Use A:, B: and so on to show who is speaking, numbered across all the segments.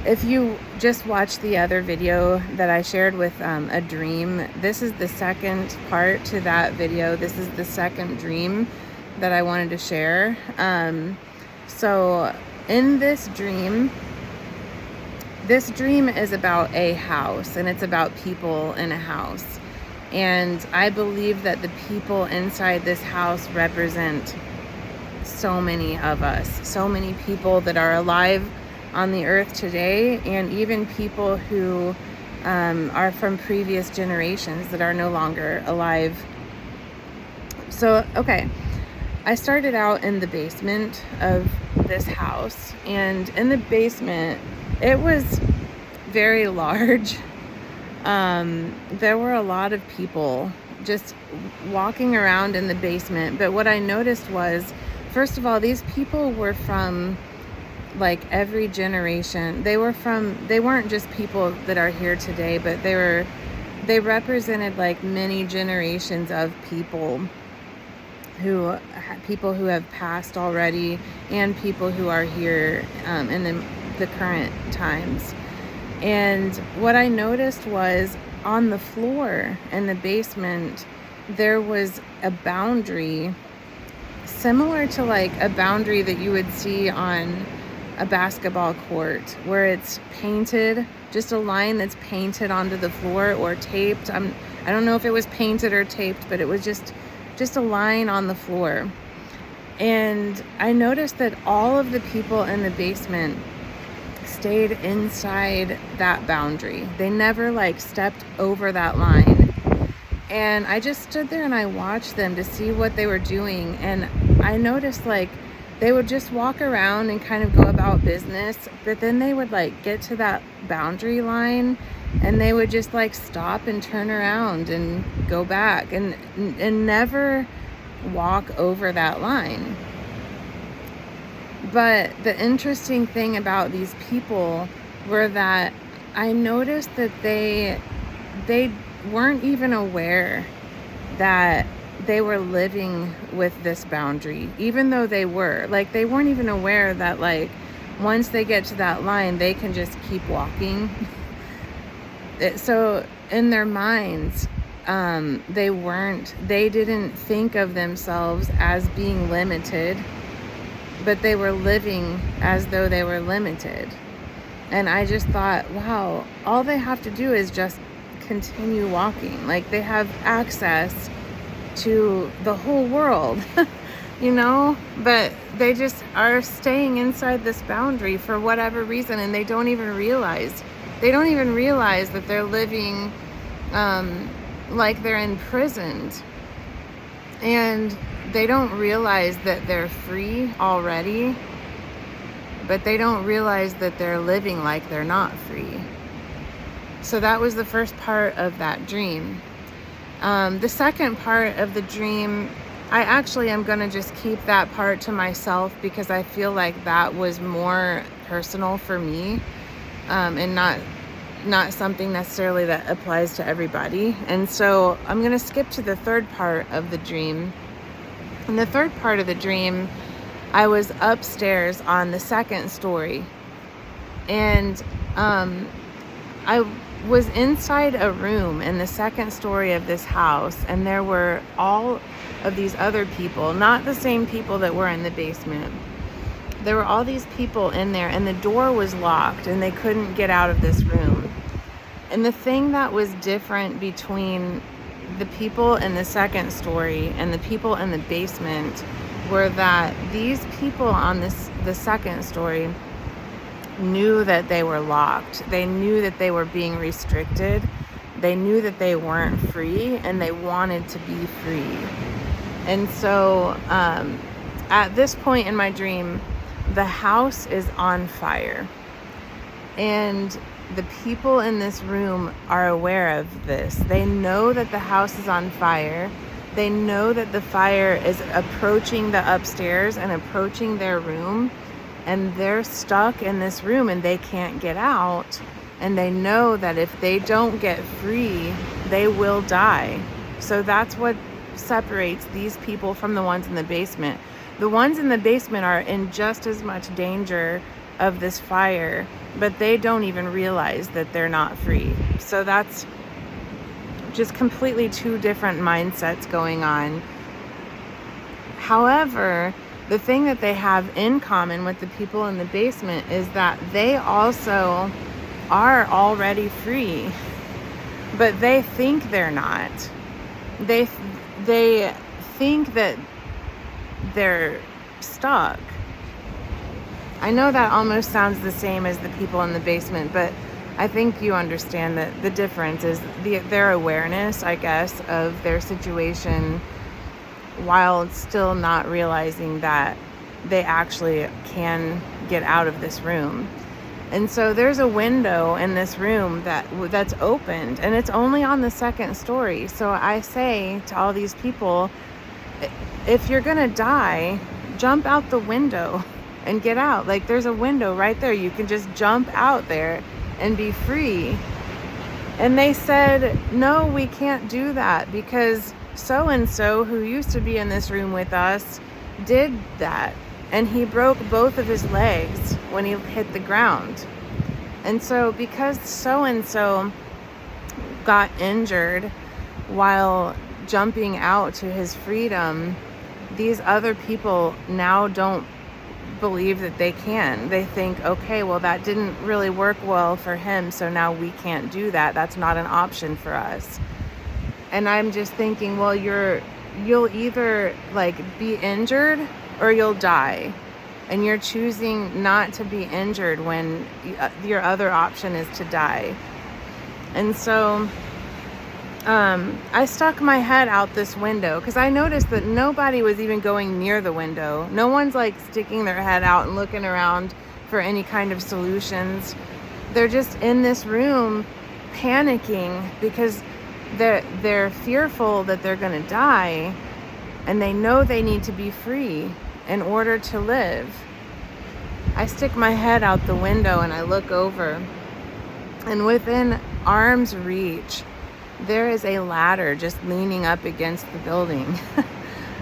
A: If you just watched the other video that I shared with a dream, this is the second part to that video. This is the second dream that I wanted to share. So in this dream is about a house, and it's about people in a house. And I believe that the people inside this house represent so many of us, so many people that are alive on the earth today, and even people who are from previous generations that are no longer alive. So, okay, I started out in the basement of this house, and in the basement, it was very large. There were a lot of people just walking around in the basement, but what I noticed was, first of all, these people were from like every generation. They weren't just people that are here today, but they represented like many generations of people who have passed already, and people who are here in the current times. And what I noticed was, on the floor in the basement, there was a boundary similar to like a boundary that you would see on a basketball court, where it's painted, just a line that's painted onto the floor or taped. I don't know if it was painted or taped, but it was just a line on the floor. And I noticed that all of the people in the basement stayed inside that boundary. They never like stepped over that line. And I just stood there and I watched them to see what they were doing. And I noticed like they would just walk around and kind of go about business, but then they would like get to that boundary line and they would just like stop and turn around and go back and never walk over that line. But the interesting thing about these people were that I noticed that they weren't even aware that they were living with this boundary, even though they weren't even aware that like once they get to that line, they can just keep walking. So in their minds, they didn't think of themselves as being limited, but they were living as though they were limited. And I just thought, wow, all they have to do is just continue walking. Like, they have access to the whole world, but they just are staying inside this boundary for whatever reason, and they don't even realize that they're living like they're imprisoned, and they don't realize that they're free already, but they don't realize that they're living like they're not free. So that was the first part of that dream. The second part of the dream, I actually am going to just keep that part to myself, because I feel like that was more personal for me, and not something necessarily that applies to everybody. And so I'm going to skip to the third part of the dream. In the third part of the dream, I was upstairs on the second story, and I was inside a room in the second story of this house, and there were all of these other people, not the same people that were in the basement. There were all these people in there, and the door was locked, and they couldn't get out of this room. And the thing that was different between the people in the second story and the people in the basement were that these people on the second story knew that they were locked. They knew that they were being restricted. They knew that they weren't free, and they wanted to be free. And so at this point in my dream, the house is on fire, and the people in this room are aware of this. They know that the house is on fire. They know that the fire is approaching the upstairs and approaching their room, and they're stuck in this room and they can't get out. And they know that if they don't get free, they will die. So that's what separates these people from the ones in the basement. The ones in the basement are in just as much danger of this fire, but they don't even realize that they're not free. So that's just completely two different mindsets going on. However, the thing that they have in common with the people in the basement is that they also are already free, but they think they're not. They think that they're stuck. I know that almost sounds the same as the people in the basement, but I think you understand that the difference is their awareness, I guess, of their situation, while still not realizing that they actually can get out of this room. And so there's a window in this room that's opened, and it's only on the second story. So I say to all these people, if you're gonna die, jump out the window and get out. Like, there's a window right there. You can just jump out there and be free. And they said, no, we can't do that because so-and-so who used to be in this room with us did that. And he broke both of his legs when he hit the ground. And so because so-and-so got injured while jumping out to his freedom, these other people now don't believe that they can. They think, okay, well, that didn't really work well for him, so now we can't do that. That's not an option for us. And I'm just thinking, well, you'll either like be injured or you'll die. And you're choosing not to be injured when your other option is to die. And so I stuck my head out this window because I noticed that nobody was even going near the window. No one's like sticking their head out and looking around for any kind of solutions. They're just in this room panicking because they're fearful that they're going to die, and they know they need to be free in order to live. I stick my head out the window and I look over, and within arm's reach there is a ladder just leaning up against the building.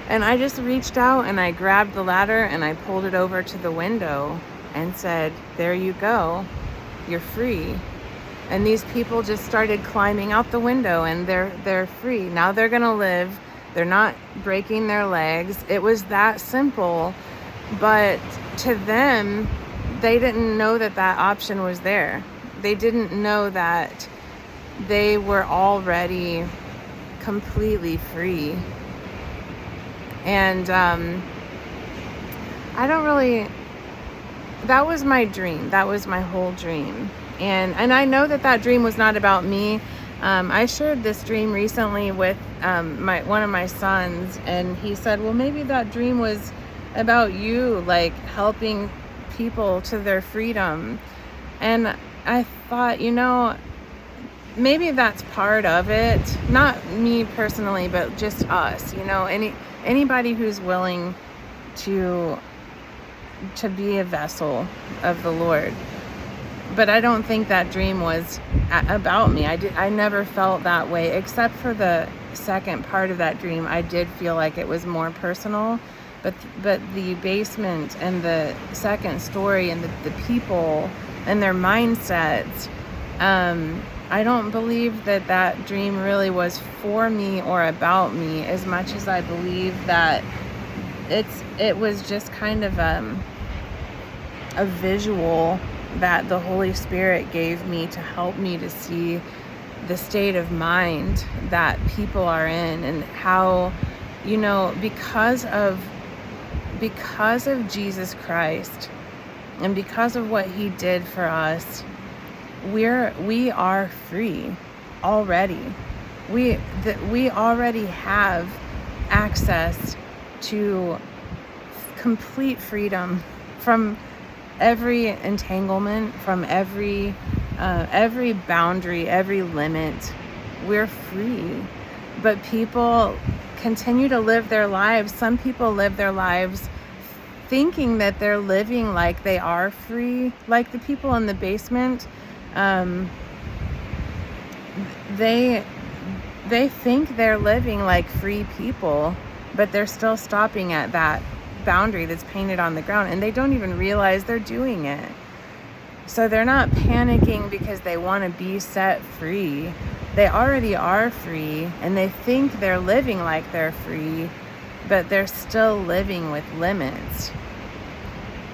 A: And I just reached out and I grabbed the ladder and I pulled it over to the window and said, there you go, you're free. And these people just started climbing out the window, and they're free. Now they're gonna live. They're not breaking their legs. It was that simple. But to them, they didn't know that that option was there. They didn't know that they were already completely free. And that was my dream. That was my whole dream. And I know that dream was not about me. I shared this dream recently with one of my sons, and he said, well, maybe that dream was about you, like helping people to their freedom. And I thought, maybe that's part of it. Not me personally, but just us, anybody who's willing to be a vessel of the Lord. But I don't think that dream was about me. I never felt that way, except for the second part of that dream. I did feel like it was more personal. But the basement and the second story and the people and their mindsets, I don't believe that dream really was for me or about me, as much as I believe that it was just kind of a visual that the Holy Spirit gave me to help me to see the state of mind that people are in, and how, because of Jesus Christ and because of what he did for us, we are free already. We already have access to complete freedom from every entanglement, from every boundary, every limit. We're free. But people continue to live their lives. Some people live their lives thinking that they're living like they are free, like the people in the basement. They think they're living like free people, but they're still stopping at that boundary that's painted on the ground, and they don't even realize they're doing it. So they're not panicking because they want to be set free. They already are free, and they think they're living like they're free, but they're still living with limits.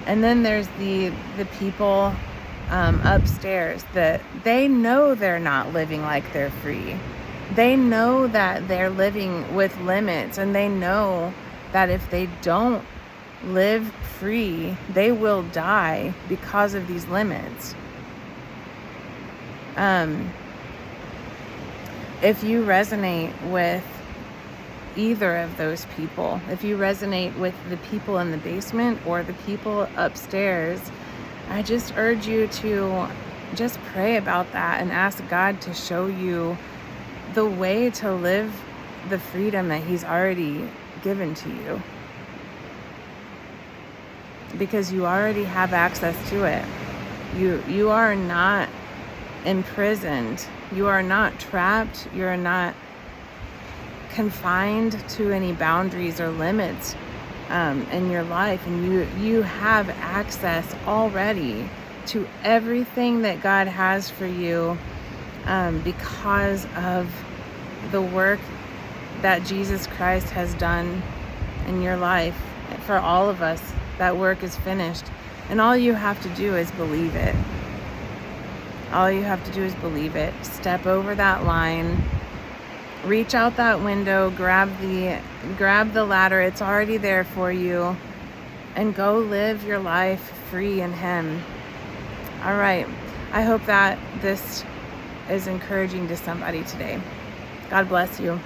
A: And then there's the people upstairs that they know they're not living like they're free. They know that they're living with limits, and they know that if they don't live free, they will die because of these limits. If you resonate with either of those people, if you resonate with the people in the basement or the people upstairs, I just urge you to just pray about that and ask God to show you the way to live the freedom that He's already given to you. Because you already have access to it. You are not imprisoned. You are not trapped. You are not confined to any boundaries or limits in your life. And you have access already to everything that God has for you because of the work that Jesus Christ has done in your life. For all of us, that work is finished. And all you have to do is believe it. All you have to do is believe it. Step over that line. Reach out that window. Grab the ladder. It's already there for you. And go live your life free in Him. All right. I hope that this is encouraging to somebody today. God bless you.